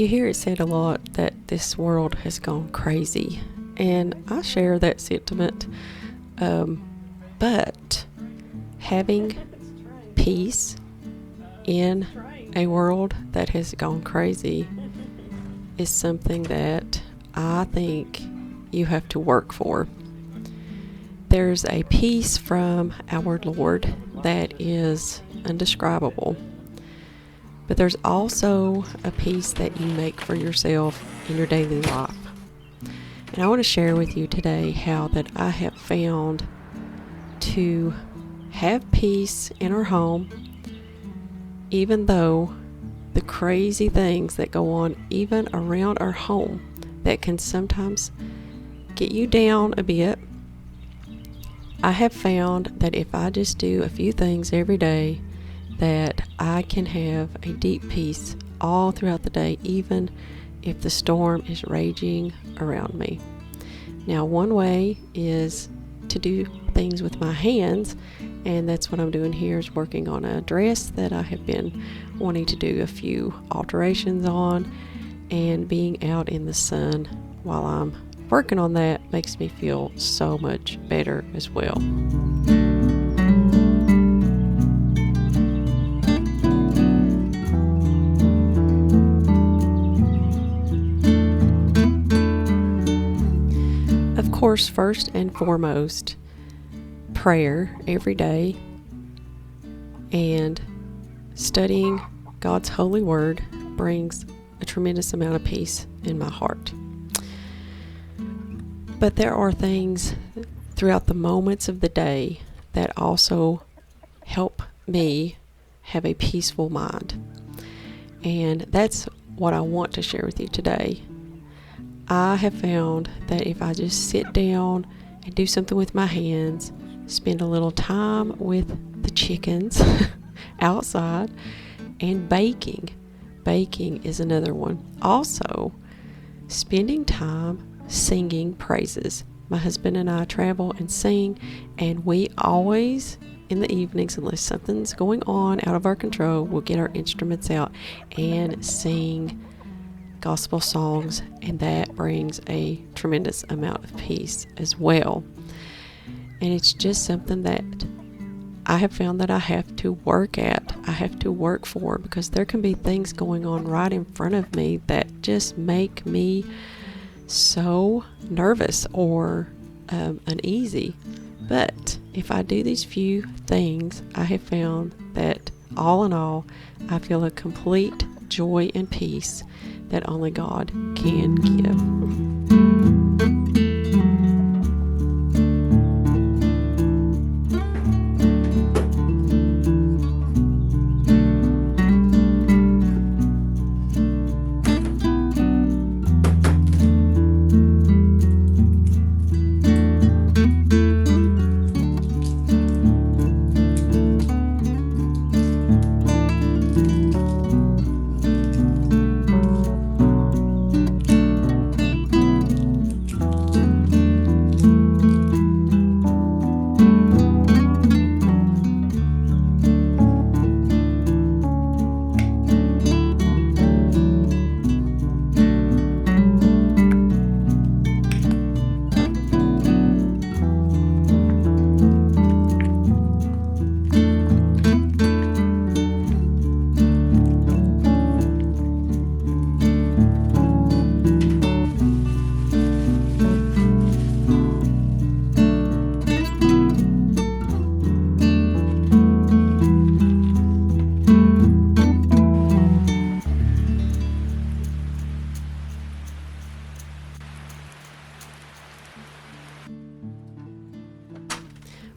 hear it said a lot that this world has gone crazy, and I share that sentiment. But having peace in a world that has gone crazy is something that I think you have to work for. There's a peace from our Lord that is indescribable, but there's also a peace that you make for yourself in your daily life. And I want to share with you today how that I have found to have peace in our home, even though the crazy things that go on even around our home that can sometimes get you down a bit. I have found that if I just do a few things every day, that I can have a deep peace all throughout the day, even if the storm is raging around me. Now, one way is to do things with my hands, and that's what I'm doing here, is working on a dress that I have been wanting to do a few alterations on, and being out in the sun while I'm working on that makes me feel so much better as well. Of course, first and foremost, prayer every day and studying God's holy word brings a tremendous amount of peace in my heart. But there are things throughout the moments of the day that also help me have a peaceful mind. And that's what I want to share with you today. I have found that if I just sit down and do something with my hands, spend a little time with the chickens outside, and baking. Baking is another one. Also, spending time singing praises. My husband and I travel and sing, and we always, in the evenings, unless something's going on out of our control, we'll get our instruments out and sing gospel songs, and that brings a tremendous amount of peace as well. And it's just something that I have found that I have to work at, I have to work for, because there can be things going on right in front of me that just make me so nervous or uneasy. But if I do these few things, I have found that all in all, I feel a complete joy and peace that only God can give.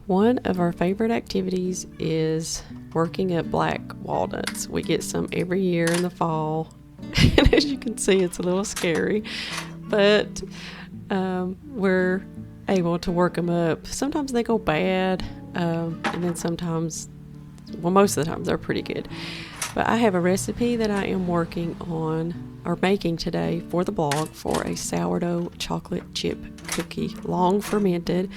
One of our favorite activities is working up black walnuts. We get some every year in the fall, and as you can see, it's a little scary, but we're able to work them up. Sometimes they go bad, and then sometimes Well, most of the time they're pretty good. But I have a recipe that I am working on or making today for the blog for a sourdough chocolate chip cookie, long fermented.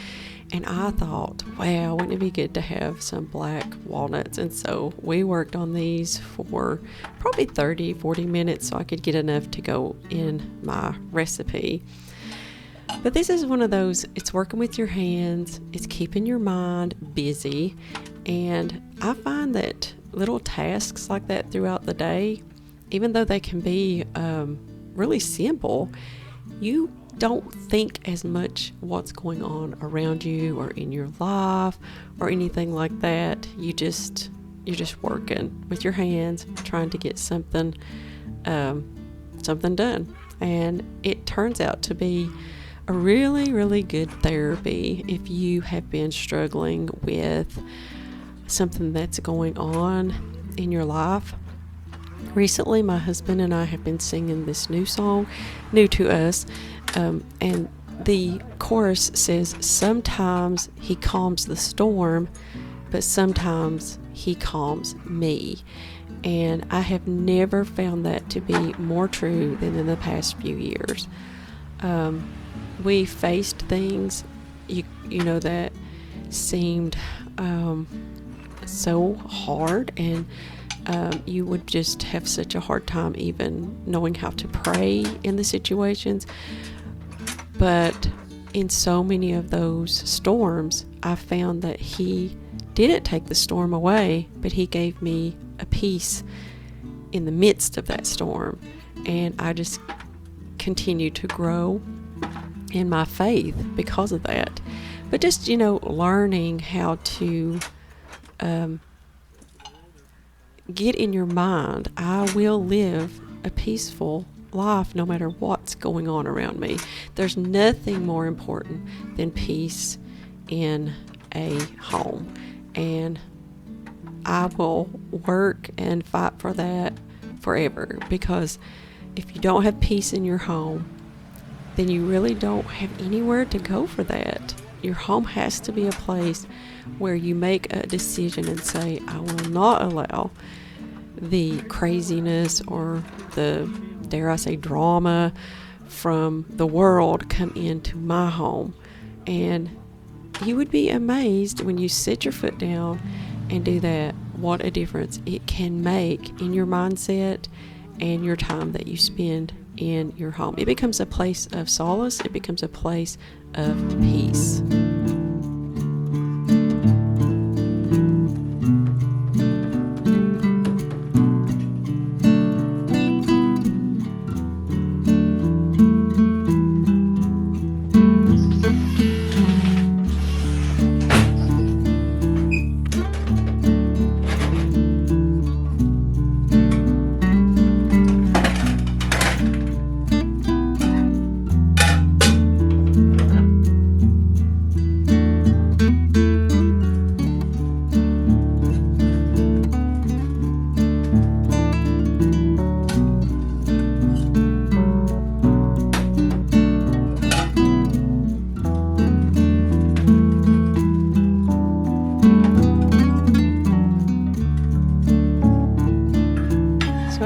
And I thought, wow, wouldn't it be good to have some black walnuts? And so we worked on these for probably 30-40 minutes so I could get enough to go in my recipe. But this is one of those, it's working with your hands, it's keeping your mind busy. And I find that little tasks like that throughout the day, even though they can be really simple, you don't think as much what's going on around you or in your life or anything like that. You're just working with your hands, trying to get something done. And it turns out to be a really, really good therapy if you have been struggling with something that's going on in your life. Recently, my husband and I have been singing this new song, new to us, and the chorus says, sometimes he calms the storm, but sometimes he calms me. And I have never found that to be more true than in the past few years. We faced things, you know, that seemed so hard, and you would just have such a hard time even knowing how to pray in the situations. But in so many of those storms, I found that he didn't take the storm away, but he gave me a peace in the midst of that storm. And I just continued to grow in my faith because of that. But just, learning how to get in your mind, I will live a peaceful life no matter what's going on around me. There's nothing more important than peace in a home. And I will work and fight for that forever, because if you don't have peace in your home, then you really don't have anywhere to go for that. Your home has to be a place where you make a decision and say, I will not allow the craziness or the, dare I say, drama from the world come into my home. And you would be amazed when you sit your foot down and do that, what a difference it can make in your mindset and your time that you spend in your home. It becomes a place of solace. It becomes a place of peace.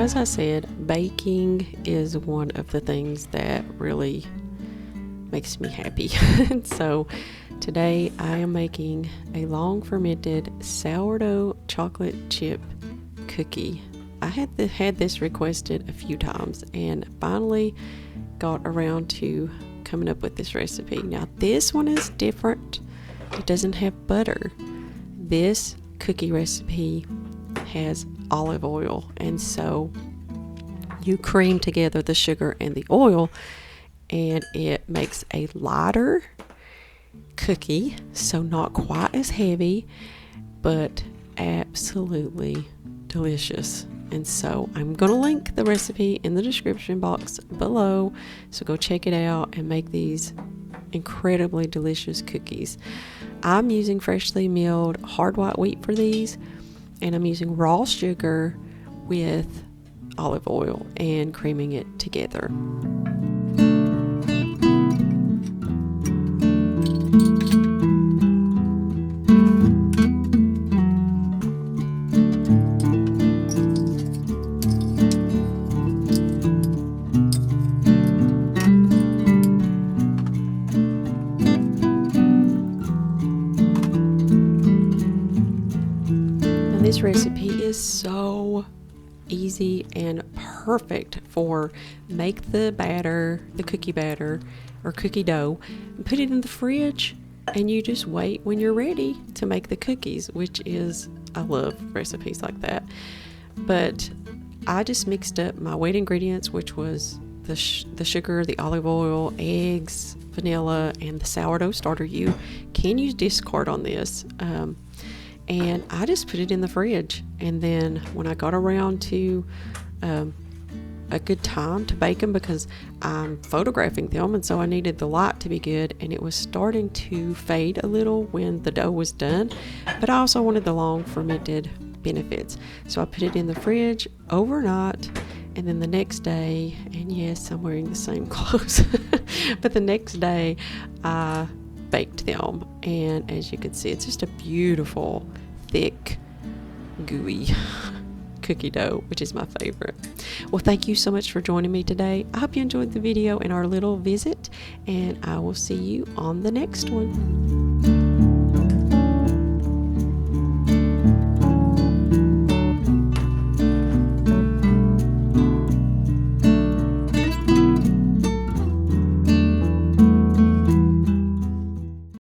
As I said, baking is one of the things that really makes me happy. So today I am making a long fermented sourdough chocolate chip cookie. I had this requested a few times and finally got around to coming up with this recipe. Now this one is different. It doesn't have butter. This cookie recipe has olive oil, and so you cream together the sugar and the oil and it makes a lighter cookie, so not quite as heavy, but absolutely delicious. And so I'm going to link the recipe in the description box below, so go check it out and make these incredibly delicious cookies. I'm using freshly milled hard white wheat for these, and I'm using raw sugar with olive oil and creaming it together. This recipe is so easy and perfect for make the batter, the cookie batter or cookie dough, and put it in the fridge, and you just wait when you're ready to make the cookies, which is, I love recipes like that. But I just mixed up my wet ingredients, which was the sugar, the olive oil, eggs, vanilla, and the sourdough starter. You can use discard on this. And I just put it in the fridge. And then when I got around to a good time to bake them, because I'm photographing them, and so I needed the light to be good, and it was starting to fade a little when the dough was done, but I also wanted the long fermented benefits. So I put it in the fridge overnight, and then the next day, and yes, I'm wearing the same clothes, but the next day I baked them, and as you can see, it's just a beautiful, thick, gooey cookie dough, which is my favorite. Well, thank you so much for joining me today. I hope you enjoyed the video and our little visit, and I will see you on the next one.